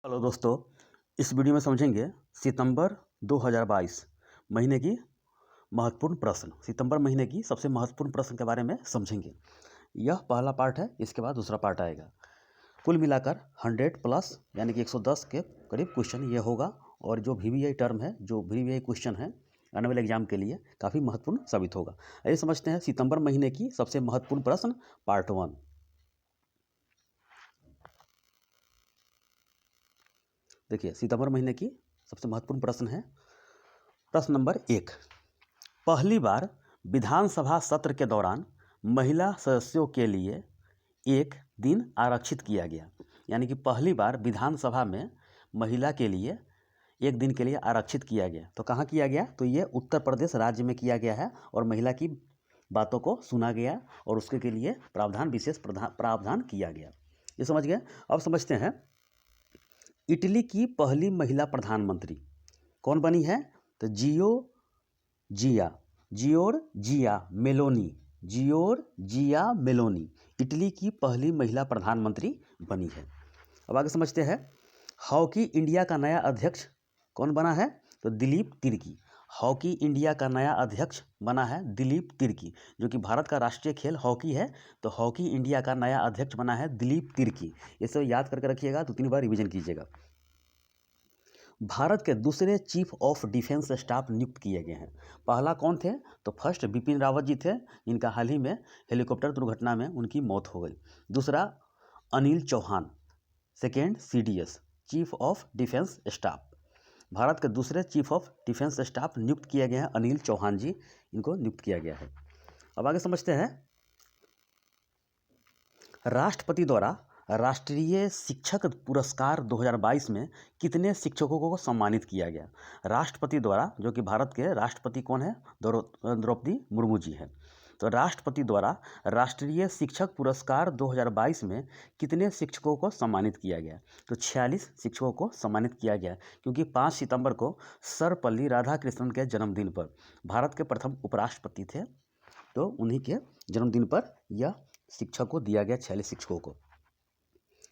Hello दोस्तों, इस video में समझेंगे सितंबर 2022 महीने की महत्वपूर्ण प्रश्न। सितंबर महीने की सबसे महत्वपूर्ण प्रश्न के बारे में समझेंगे। यह पहला पार्ट है, इसके बाद दूसरा पार्ट आएगा। कुल मिलाकर 100 प्लस यानी कि 110 के करीब क्वेश्चन ये होगा। और जो VVI टर्म है, जो VVI क्वेश्चन है आने वाले एग्जाम के लिए काफ़ी महत्वपूर्ण साबित होगा। आइए समझते हैं सितंबर महीने की सबसे महत्वपूर्ण प्रश्न पार्ट 1। देखिए, सितंबर महीने की सबसे महत्वपूर्ण प्रश्न है प्रश्न नंबर 1। पहली बार विधानसभा सत्र के दौरान महिला सदस्यों के लिए एक दिन आरक्षित किया गया। यानी कि पहली बार विधानसभा में महिला के लिए एक दिन के लिए आरक्षित किया गया। तो कहाँ किया गया? तो ये उत्तर प्रदेश राज्य में किया गया है और महिला की बातों को सुना गया और उसके के लिए प्रावधान, विशेष प्रावधान किया गया। ये समझ गए। अब समझते हैं इटली की पहली महिला प्रधानमंत्री कौन बनी है? तो जियोर्जिया मेलोनी इटली की पहली महिला प्रधानमंत्री बनी है। अब आगे समझते हैं हॉकी इंडिया का नया अध्यक्ष कौन बना है? तो दिलीप तिर्की। हॉकी इंडिया का नया अध्यक्ष बना है दिलीप तिर्की, जो कि भारत का राष्ट्रीय खेल हॉकी है। तो हॉकी इंडिया का नया अध्यक्ष बना है दिलीप तिर्की। ये सब याद करके रखिएगा, 2-3 बार रिवीजन कीजिएगा। भारत के दूसरे चीफ ऑफ डिफेंस स्टाफ नियुक्त किए गए हैं। पहला कौन थे? तो फर्स्ट बिपिन रावत जी थे, इनका हाल ही में हेलीकॉप्टर दुर्घटना में उनकी मौत हो गई। दूसरा Anil Chauhan, second CDS chief of defence staff. Bharat के दूसरे चीफ ऑफ डिफेंस स्टाफ नियुक्त किए गए हैं अनिल चौहान जी, इनको नियुक्त किया गया है। अब आगे समझते हैं राष्ट्रपति द्वारा राष्ट्रीय शिक्षक पुरस्कार 2022 में कितने शिक्षकों को सम्मानित किया गया? राष्ट्रपति द्वारा, जो कि भारत के राष्ट्रपति कौन है? द्रौपदी मुर्मू जी हैं। तो राष्ट्रपति द्वारा राष्ट्रीय शिक्षक पुरस्कार 2022 में कितने शिक्षकों को सम्मानित किया गया? तो 46 शिक्षकों को सम्मानित किया गया, क्योंकि 5 सितंबर को सर्वपल्ली राधाकृष्णन के जन्मदिन पर भारत के प्रथम उपराष्ट्रपति थे, तो उन्हीं के जन्मदिन पर यह शिक्षक को दिया गया, 46 शिक्षकों को।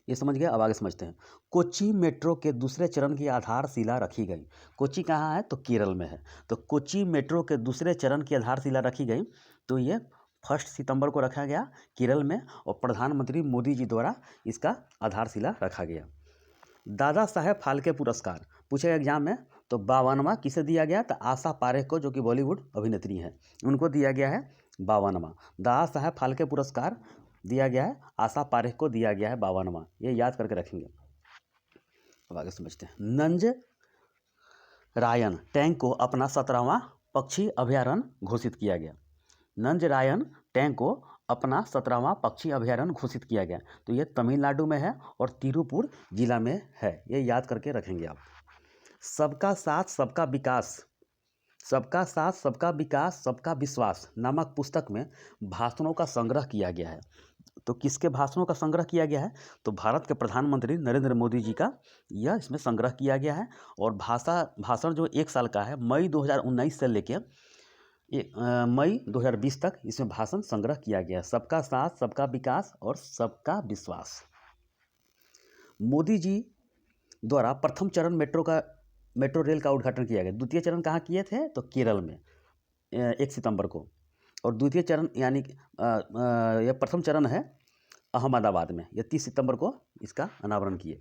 ये समझ गए। अब आगे समझते हैं कोच्चि मेट्रो के दूसरे चरण की आधारशिला रखी गई। कोच्चि कहाँ है? तो केरल में है। तो कोच्चि मेट्रो के दूसरे चरण की आधारशिला रखी गई, तो ये 1 सितंबर को रखा गया केरल में, और प्रधानमंत्री मोदी जी द्वारा इसका आधारशिला रखा गया। दादा साहेब फाल्के पुरस्कार पूछेगा एग्जाम में, तो 52वां किसे दिया गया? तो आशा पारेख को, जो कि बॉलीवुड अभिनेत्री हैं, उनको दिया गया है 52वां। दादा साहेब फाल्के पुरस्कार दिया गया है, आशा पारेख को दिया गया है 52वां। ये याद करके रखेंगे। अब आगे समझते हैं नंज रायन टैंक को अपना 17वां पक्षी अभयारण्य घोषित किया गया। नंज रायन टैंक को अपना 17वां पक्षी अभयारण्य घोषित किया गया। तो ये तमिलनाडु में है और तिरुपुर जिला में है। ये याद करके रखेंगे आप। सबका साथ सबका विकास, सबका साथ सबका विकास सबका विश्वास नामक पुस्तक में भाषणों का संग्रह किया गया है। तो किसके भाषणों का संग्रह किया गया है? तो भारत के प्रधानमंत्री नरेंद्र मोदी जी का यह इसमें संग्रह किया गया है। और भाषण जो 1 साल का है, मई 2019 से लेकर मई 2020 तक इसमें भाषण संग्रह किया गया है। सबका साथ सबका विकास और सबका विश्वास। मोदी जी द्वारा प्रथम चरण मेट्रो रेल का उद्घाटन किया गया। द्वितीय चरण कहाँ किए थे? तो केरल में 1 सितंबर को, और द्वितीय चरण यानी यह प्रथम चरण है अहमदाबाद में, यह 30 सितंबर को इसका अनावरण किए,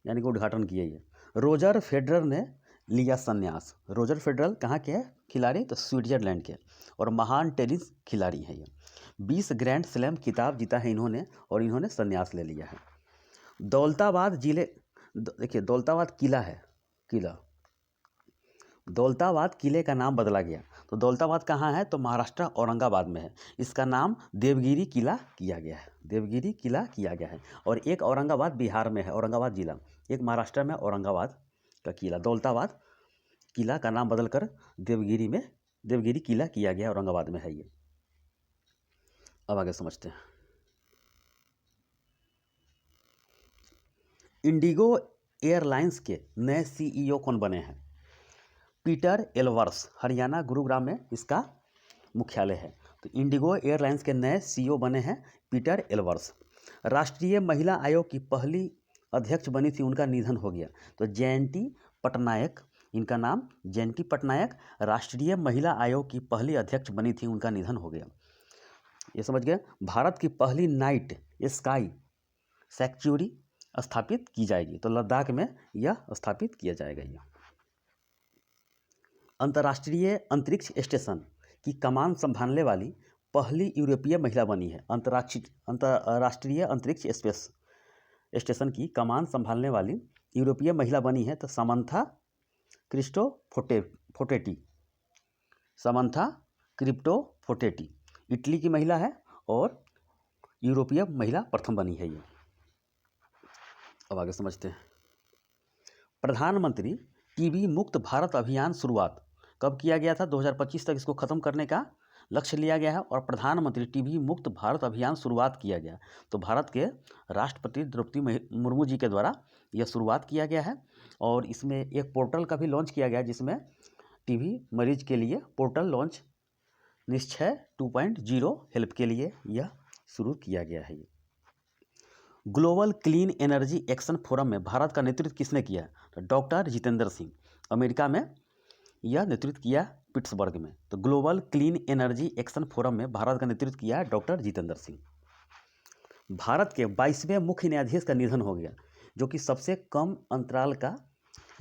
यानी कि उद्घाटन किए। ये रोजर फेडरर ने लिया संन्यास। रोजर फेडरर कहाँ के हैं खिलाड़ी? तो स्विट्जरलैंड के, और महान टेनिस खिलाड़ी हैं ये। 20 ग्रैंड स्लैम खिताब जीता है इन्होंने, और इन्होंने संन्यास ले लिया है। दौलताबाद जिले, देखिए दौलताबाद किला है, किला दौलताबाद किले का नाम बदला गया। तो दौलताबाद कहाँ है? तो महाराष्ट्र औरंगाबाद में है। इसका नाम देवगिरी किला किया गया है, देवगिरी किला किया गया है। और एक औरंगाबाद बिहार में है, औरंगाबाद जिला, एक महाराष्ट्र में औरंगाबाद का किला। दौलताबाद किला का नाम बदलकर देवगिरी किला किया गया, औरंगाबाद में है ये। अब आगे समझते हैं इंडिगो एयरलाइंस के नए CEO कौन बने हैं? पीटर एल्वर्स, हरियाणा गुरुग्राम में इसका मुख्यालय है। तो इंडिगो एयरलाइंस के नए CEO बने हैं पीटर एल्वर्स। राष्ट्रीय महिला आयोग की पहली अध्यक्ष बनी थी, उनका निधन हो गया। तो जयंती पटनायक, इनका नाम जयंती पटनायक राष्ट्रीय महिला आयोग की पहली अध्यक्ष बनी थी, उनका निधन हो गया। ये समझ गए। भारत की पहली नाइट स्काई सैंक्चुरी स्थापित की जाएगी, तो लद्दाख में यह स्थापित किया जाएगा। यह अंतर्राष्ट्रीय अंतरिक्ष स्टेशन की कमान संभालने वाली पहली यूरोपीय महिला बनी है। अंतर्राष्ट्रीय अंतरिक्ष स्पेस स्टेशन की कमान संभालने वाली यूरोपीय महिला बनी है, तो समंथा क्रिप्टोफोर्टेटी। समंथा क्रिप्टोफोर्टेटी इटली की महिला है और यूरोपीय महिला प्रथम बनी है ये। अब आगे समझते हैं। प्रधानमंत्री टीबी मुक्त भारत अभियान शुरुआत कब किया गया था? 2025 तक इसको खत्म करने का लक्ष्य लिया गया है और प्रधानमंत्री टीबी मुक्त भारत अभियान शुरुआत किया गया। तो भारत के राष्ट्रपति द्रौपदी मुर्मू जी के द्वारा यह शुरुआत किया गया है और इसमें एक पोर्टल का भी लॉन्च किया गया है, जिसमें टीबी मरीज के लिए पोर्टल लॉन्च निश्चय 2.0 हेल्प के लिए यह शुरू किया गया है। Global clean energy action forum में भारत का नेतृत्व किसने किया? तो डॉक्टर जितेंद्र सिंह। अमेरिका में यह नेतृत्व किया पिट्सबर्ग में। तो global clean energy action forum में भारत का नेतृत्व किया डॉक्टर जितेंद्र सिंह। भारत के 22वें मुख्य न्यायाधीश का निधन हो गया, जो कि सबसे कम अंतराल का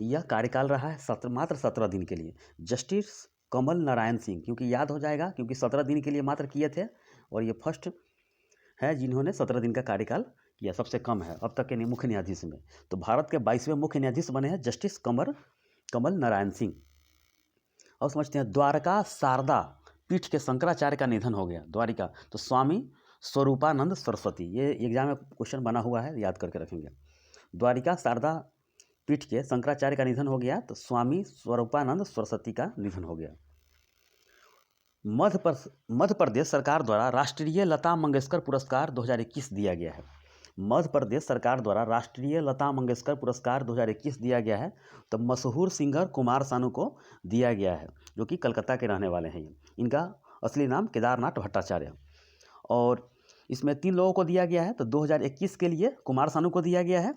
यह कार्यकाल रहा है, मात्र 17 दिन के लिए। जस्टिस कमल नारायण सिंह, क्योंकि याद हो जाएगा, क्योंकि 17 दिन के लिए मात्र किए थे और ये फर्स्ट है जिन्होंने 17 दिन का कार्यकाल किया, सबसे कम है अब तक के मुख्य न्यायाधीश में। तो भारत के 22वें मुख्य न्यायाधीश बने हैं जस्टिस कमल नारायण सिंह। और समझते हैं द्वारका शारदा पीठ के शंकराचार्य का निधन हो गया। द्वारिका तो स्वामी स्वरूपानंद सरस्वती, ये एग्जाम में क्वेश्चन बना हुआ है, याद करके रखेंगे। द्वारिका शारदा पीठ के शंकराचार्य का निधन हो गया, तो स्वामी स्वरूपानंद सरस्वती का निधन हो गया। मध्य प्रदेश सरकार द्वारा राष्ट्रीय लता मंगेशकर पुरस्कार 2021 दिया गया है। मध्य प्रदेश सरकार द्वारा राष्ट्रीय लता मंगेशकर पुरस्कार 2021 दिया गया है। तो मशहूर सिंगर कुमार सानू को दिया गया है, जो कि कलकत्ता के रहने वाले हैं। इनका असली नाम केदारनाथ भट्टाचार्य। और इसमें 3 लोगों को दिया गया है। तो 2021 के लिए कुमार सानू को दिया गया है,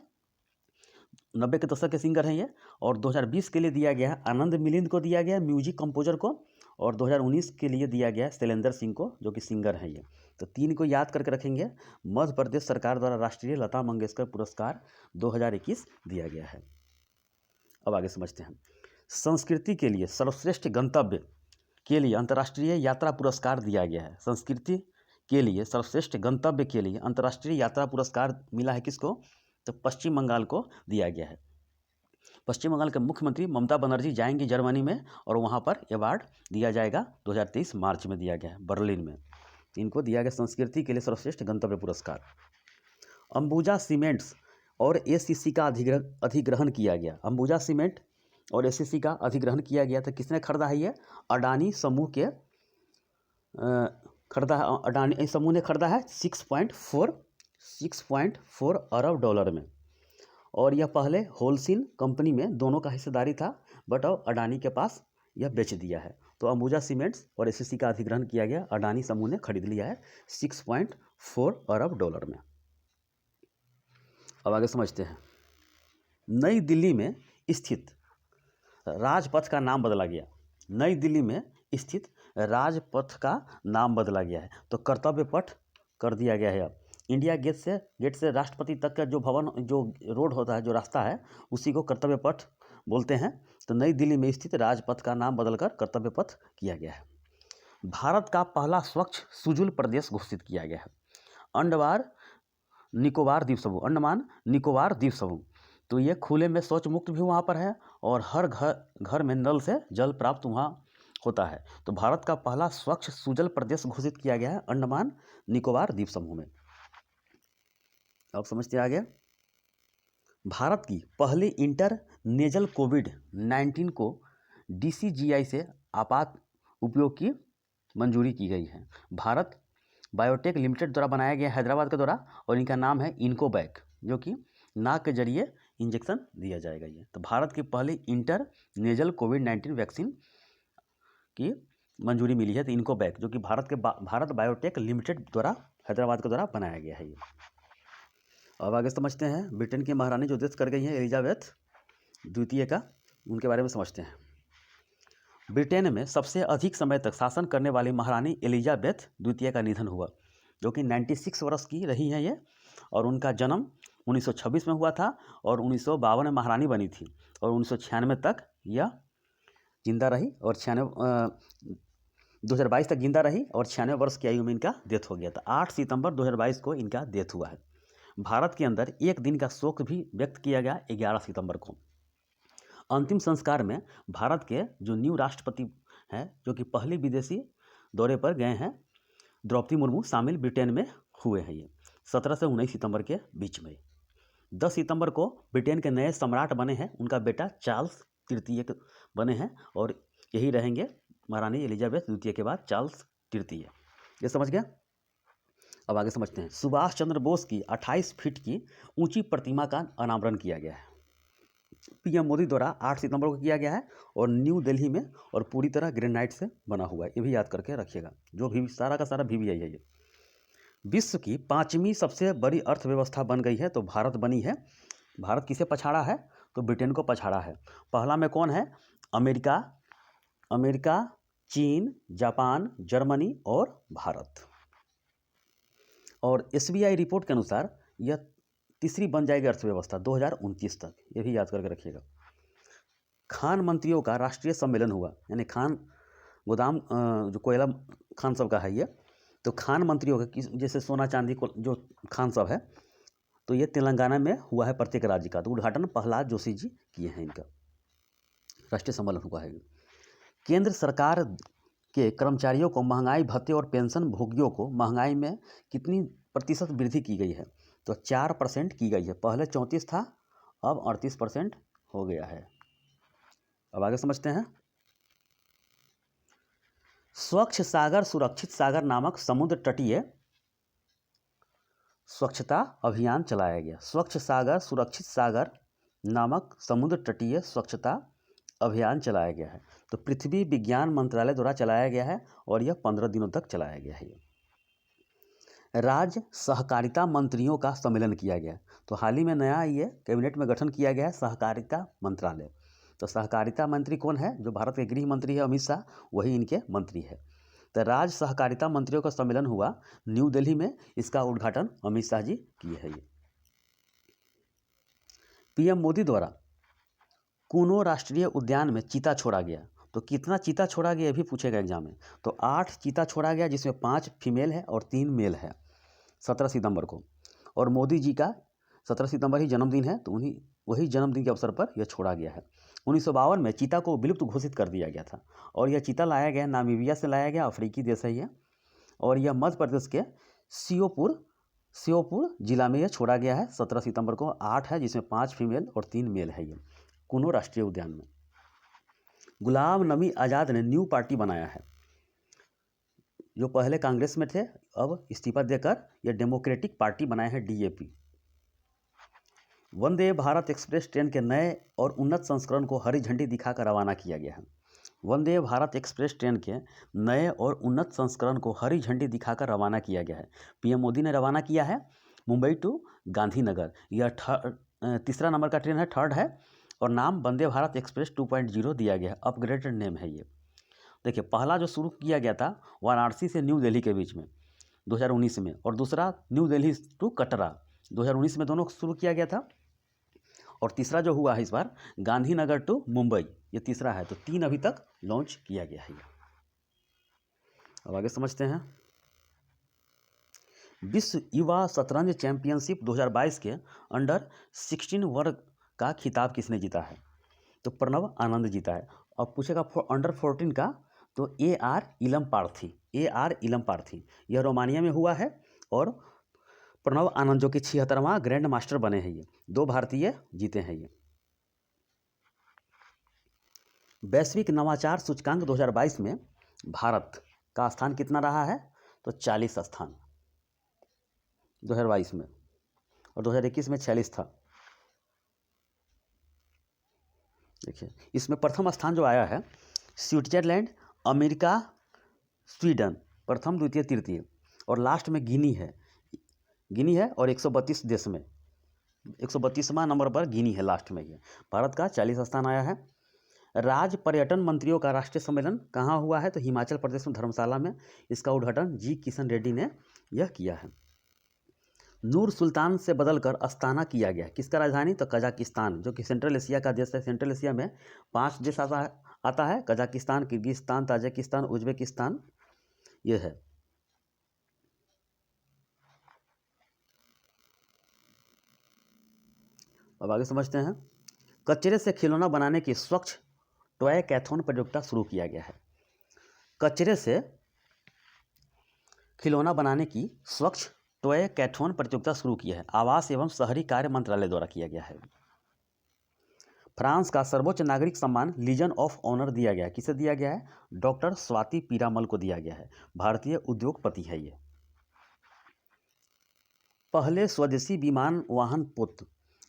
90 के दशक के सिंगर हैं ये। और 2020 के लिए दिया गया है आनंद मिलिंद को दिया गया है, म्यूजिक कंपोजर को। और 2019 के लिए दिया गया है शैलेंद्र सिंह को, जो कि सिंगर हैं ये। तो 3 को याद करके रखेंगे। मध्य प्रदेश सरकार द्वारा राष्ट्रीय लता मंगेशकर पुरस्कार 2021 दिया गया है। अब आगे समझते हैं। संस्कृति के लिए सर्वश्रेष्ठ गंतव्य के लिए अंतर्राष्ट्रीय यात्रा पुरस्कार दिया गया है। संस्कृति के लिए सर्वश्रेष्ठ गंतव्य के लिए अंतर्राष्ट्रीय यात्रा पुरस्कार मिला है किसको? तो पश्चिम बंगाल को दिया गया है। पश्चिम बंगाल के मुख्यमंत्री ममता बनर्जी जाएंगी जर्मनी में और वहां पर अवार्ड दिया जाएगा। 2023 मार्च में दिया गया है बर्लिन में। इनको दिया गया संस्कृति के लिए सर्वश्रेष्ठ गंतव्य पुरस्कार। अंबुजा सीमेंट्स और एसीसी का अधिग्रहण किया गया। अंबुजा सीमेंट और एसीसी का अधिग्रहण किया गया। तो किसने खरीदा है? ये अडानी समूह के अडानी समूह ने खरीदा है 6.4 अरब डॉलर में। और यह पहले होलसेल कंपनी में दोनों का हिस्सेदारी था, बट अब अडानी के पास यह बेच दिया है। तो अंबुजा सीमेंट्स और एसीसी का अधिग्रहण किया गया, अडानी समूह ने खरीद लिया है 6.4 अरब डॉलर में। अब आगे समझते हैं। नई दिल्ली में स्थित राजपथ का नाम बदला गया। नई दिल्ली में स्थित राजपथ का नाम बदला गया है, तो कर्तव्य पथ कर दिया गया है। अब इंडिया गेट से राष्ट्रपति तक का जो भवन, जो रोड होता है, जो रास्ता है, उसी को कर्तव्य पथ बोलते हैं। तो नई दिल्ली में स्थित राजपथ का नाम बदलकर कर्तव्य पथ किया गया है। भारत का पहला स्वच्छ सुजल प्रदेश घोषित किया गया है। अंडमान निकोबार द्वीप समूह। तो ये खुले में शौच मुक्त भी वहाँ पर है और हर घर में नल से जल प्राप्त वहाँ होता है। तो भारत का पहला स्वच्छ सुजल प्रदेश घोषित किया गया है अंडमान निकोबार द्वीप समूह में। अब समझते आगे। भारत की पहली इंटरनेजल कोविड-19 को DCGI से आपात उपयोग की मंजूरी की गई है। भारत बायोटेक लिमिटेड द्वारा बनाया गया हैदराबाद के द्वारा, और इनका नाम है इनकोवैक, जो कि नाक के जरिए इंजेक्शन दिया जाएगा ये। तो भारत की पहली इंटरनेजल कोविड-19 वैक्सीन की मंजूरी मिली है, तो इनकोवैक, जो कि भारत बायोटेक लिमिटेड द्वारा हैदराबाद के द्वारा बनाया गया है ये। अब आगे समझते हैं ब्रिटेन की महारानी जो डेथ कर गई हैं एलिजाबेथ द्वितीय का, उनके बारे में समझते हैं। ब्रिटेन में सबसे अधिक समय तक शासन करने वाली महारानी एलिजाबेथ द्वितीय का निधन हुआ, जो कि 96 वर्ष की रही हैं ये, और उनका जन्म 1926 में हुआ था और 1952 में महारानी बनी थी और 1996 तक यह जिंदा रही और 2022 तक जिंदा रही और 96 वर्ष की आयु में इनका डेथ हो गया था। 8 सितंबर 2022 को इनका डेथ हुआ है। भारत के अंदर एक दिन का शोक भी व्यक्त किया गया 11 सितंबर को। अंतिम संस्कार में भारत के जो न्यू राष्ट्रपति हैं, जो कि पहले विदेशी दौरे पर गए हैं, द्रौपदी मुर्मू शामिल ब्रिटेन में हुए हैं। ये 17 से 19 सितंबर के बीच में। 10 सितंबर को ब्रिटेन के नए सम्राट बने हैं, उनका बेटा चार्ल्स तृतीय बने हैं और यही रहेंगे महारानी एलिजाबेथ द्वितीय के बाद चार्ल्स तृतीय। ये समझ गया। अब आगे समझते हैं। सुभाष चंद्र बोस की 28 फीट की ऊंची प्रतिमा का अनावरण किया गया है। पीएम मोदी द्वारा 8 सितंबर को किया गया है और न्यू दिल्ली में और पूरी तरह ग्रेनाइट से बना हुआ है। ये भी याद करके रखिएगा, जो भी सारा का सारा VVI है। ये विश्व की 5वीं सबसे बड़ी अर्थव्यवस्था बन गई है तो भारत बनी है। भारत किसे पछाड़ा है? तो ब्रिटेन को पछाड़ा है। पहला में कौन है? अमेरिका, चीन, जापान, जर्मनी और भारत। और SBI रिपोर्ट के अनुसार यह तीसरी बन जाएगी अर्थव्यवस्था 2029 तक। ये भी याद करके रखिएगा। खान मंत्रियों का राष्ट्रीय सम्मेलन हुआ, यानी खान गोदाम जो कोयला खान सब का है ये, तो खान मंत्रियों का जैसे सोना चांदी को जो खान सब है, तो ये तेलंगाना में हुआ है प्रत्येक राज्य का। तो उद्घाटन प्रहलाद जोशी जी किए हैं, इनका राष्ट्रीय सम्मेलन हुआ है। केंद्र सरकार के कर्मचारियों को महंगाई भत्ते और पेंशन भोगियों को महंगाई में कितनी प्रतिशत वृद्धि की गई है? तो 4% की गई है। पहले 34 था, अब 38% हो गया है। अब आगे समझते हैं। स्वच्छ सागर सुरक्षित सागर नामक समुद्र तटीय स्वच्छता अभियान चलाया गया। स्वच्छ सागर सुरक्षित सागर नामक समुद्र तटीय स्वच्छता अभियान चलाया गया है। तो पृथ्वी विज्ञान मंत्रालय द्वारा चलाया गया है और यह 15 दिनों तक चलाया गया है। राज्य सहकारिता मंत्रियों का सम्मेलन किया गया। तो हाल ही में नया ये कैबिनेट में गठन किया गया है सहकारिता मंत्रालय। तो सहकारिता मंत्री कौन है? जो भारत के गृह मंत्री है अमित शाह, वही इनके मंत्री है। तो राज्य सहकारिता मंत्रियों का सम्मेलन हुआ न्यू दिल्ली में। इसका उद्घाटन अमित शाह जी किए हैं। पीएम मोदी द्वारा कूनो राष्ट्रीय उद्यान में चीता छोड़ा गया। तो कितना चीता छोड़ा गया भी पूछेगा एग्जाम में। तो 8 चीता छोड़ा गया, जिसमें 5 फीमेल है और 3 मेल है, 17 सितंबर को। और मोदी जी का 17 सितंबर ही जन्मदिन है, तो वही जन्मदिन के अवसर पर यह छोड़ा गया है। 1952 में चीता को विलुप्त घोषित कर दिया गया था और यह चीता लाया गया नामीबिया से, लाया गया, अफ्रीकी देश है यह। और यह मध्य प्रदेश के श्योपुर जिला में यह छोड़ा गया है। 17 सितंबर को 8 है, जिसमें 5 फीमेल और 3 मेल है। ये कूनो राष्ट्रीय उद्यान में। गुलाम नबी आज़ाद ने न्यू पार्टी बनाया है। जो पहले कांग्रेस में थे, अब इस्तीफा देकर यह डेमोक्रेटिक पार्टी बनाए हैं, DAP। Vande Bharat express train के नए और उन्नत संस्करण को हरी झंडी दिखाकर रवाना किया गया है। वंदे भारत एक्सप्रेस ट्रेन के नए और उन्नत संस्करण को हरी झंडी दिखाकर रवाना किया गया है। पीएम मोदी ने रवाना किया है मुंबई टू गांधीनगर। यह तीसरा नंबर का ट्रेन है, 3rd है, और नाम वंदे भारत एक्सप्रेस 2.0 दिया गया है। अपग्रेडेड नेम है ये। देखिए, पहला जो शुरू किया गया था वाराणसी से न्यू दिल्ली के बीच में 2019 में, और दूसरा न्यू दिल्ली टू कटरा 2019 में, दोनों शुरू किया गया था। और तीसरा जो हुआ है इस बार गांधीनगर टू मुंबई, ये तीसरा है। तो 3 अभी तक लॉन्च किया गया है। अब आगे समझते हैं। विश्व युवा शतरंज चैंपियनशिप 2022 के अंडर 16 वर्ग का खिताब किसने जीता है? तो प्रणव आनंद जीता है। अब पूछेगा अंडर 14 का, तो AR इलम पार्थी, यह रोमानिया में हुआ है। और प्रणव आनंद जो कि 76वां ग्रैंड मास्टर बने हैं, ये 2 भारतीय जीते हैं। ये वैश्विक नवाचार सूचकांक 2022 में भारत का स्थान कितना रहा है? तो 40 स्थान 2022 में, और 2021 में 46 था। देखिए, इसमें प्रथम स्थान जो आया है स्विट्जरलैंड, अमेरिका, स्वीडन प्रथम, द्वितीय, तृतीय, और लास्ट में गिनी है और 132 देश में 132वां नंबर पर गिनी है लास्ट में ये। भारत का 40 स्थान आया है। राज्य पर्यटन मंत्रियों का राष्ट्रीय सम्मेलन कहाँ हुआ है? तो हिमाचल प्रदेश में धर्मशाला में। इसका उद्घाटन जी किशन रेड्डी ने यह किया है। नूर सुल्तान से बदलकर अस्ताना किया गया। किसका राजधानी? तो कजाकिस्तान, जो कि सेंट्रल एशिया का देश है। सेंट्रल एशिया में 5 देश आता है, कजाकिस्तान, किर्गिस्तान, ताजिकिस्तान, उज्बेकिस्तान, ये है। अब आगे समझते हैं। कचरे से खिलौना बनाने की स्वच्छ टॉय कैथॉन प्रतियोगिता शुरू किया गया है। कचरे से खिलौना बनाने की स्वच्छ टॉय कैथॉन प्रतियोगिता शुरू की है। आवास एवं शहरी कार्य मंत्रालय द्वारा किया गया है। फ्रांस का सर्वोच्च नागरिक सम्मान लीजन ऑफ ऑनर दिया गया है। किसे दिया गया है? डॉक्टर स्वाति पीरामल को दिया गया है। भारतीय उद्योगपति है ये। पहले स्वदेशी विमान वाहन पोत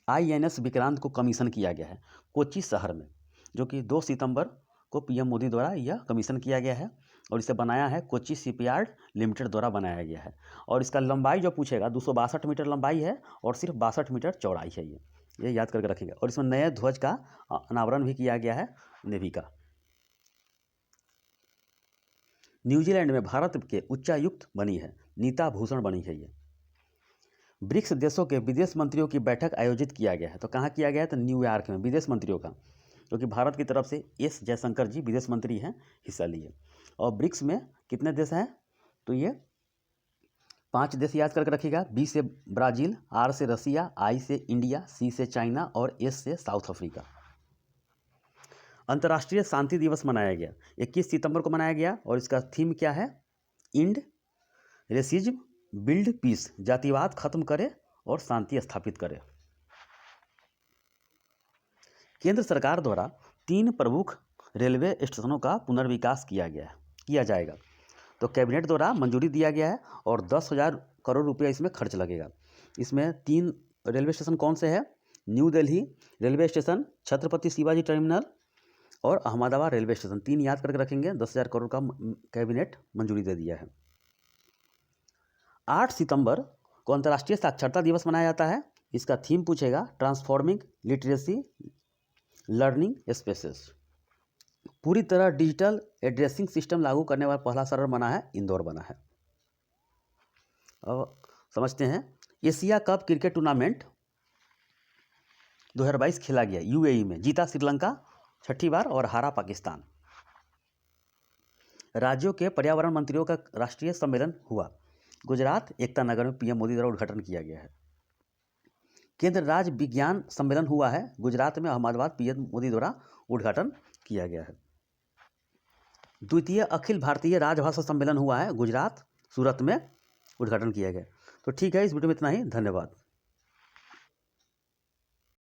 INS विक्रांत को कमीशन किया गया है कोच्चि शहर में, जो कि 2 सितंबर को PM मोदी द्वारा यह कमीशन किया गया है। और इसे बनाया है कोच्चि शिपयार्ड लिमिटेड द्वारा बनाया गया है। और इसका लंबाई जो पूछेगा 262 मीटर लंबाई है और सिर्फ 62 मीटर चौड़ाई है। ये याद करके रखेंगे। और इसमें नए ध्वज का अनावरण भी किया गया है, नेवी का। न्यूजीलैंड में भारत के उच्चायुक्त बनी है, नीता भूषण बनी है ये। ब्रिक्स देशों के विदेश मंत्रियों की बैठक आयोजित किया गया है। तो कहाँ किया गया है? तो न्यूयॉर्क में, विदेश मंत्रियों का, जो कि भारत की तरफ से S जयशंकर जी विदेश मंत्री हैं, हिस्सा लिए। और ब्रिक्स में कितने देश हैं? तो ये 5 देश याद करके रखिएगा। B से ब्राज़ील, R से रसिया, I से इंडिया, C से चाइना और S से साउथ अफ्रीका। अंतर्राष्ट्रीय शांति दिवस मनाया गया 21 सितंबर को मनाया गया। और इसका थीम क्या है? इंड रेसिज्म, बिल्ड पीस, जातिवाद खत्म करे और शांति स्थापित करे। केंद्र सरकार द्वारा 3 प्रमुख रेलवे स्टेशनों का पुनर्विकास किया जाएगा। तो कैबिनेट द्वारा मंजूरी दिया गया है और 10,000 करोड़ रुपया इसमें खर्च लगेगा। इसमें 3 रेलवे स्टेशन कौन से हैं? New Delhi railway station, Chhatrapati Shivaji terminal और अहमदाबाद रेलवे स्टेशन। 3 याद करके रखेंगे। 10,000 करोड़ का कैबिनेट मंजूरी दे दिया है। 8 सितंबर को अंतर्राष्ट्रीय साक्षरता दिवस मनाया जाता है। इसका थीम पूछेगा ट्रांसफॉर्मिंग लिटरेसी लर्निंग स्पेसेस। पूरी तरह डिजिटल एड्रेसिंग सिस्टम लागू करने वाला पहला शहर बना है, इंदौर बना है। अब समझते हैं। एशिया कप क्रिकेट टूर्नामेंट 2022 खेला गया UAE में। जीता श्रीलंका 6ठी बार और हारा पाकिस्तान। राज्यों के पर्यावरण मंत्रियों का राष्ट्रीय सम्मेलन हुआ गुजरात एकता नगर में। PM मोदी द्वारा उद्घाटन किया गया है। केंद्र राज्य विज्ञान सम्मेलन हुआ है गुजरात में, अहमदाबाद। PM मोदी द्वारा उद्घाटन किया गया है। द्वितीय अखिल भारतीय राजभाषा सम्मेलन हुआ है गुजरात सूरत में, उद्घाटन किया गया। तो ठीक है, इस वीडियो में इतना ही। धन्यवाद।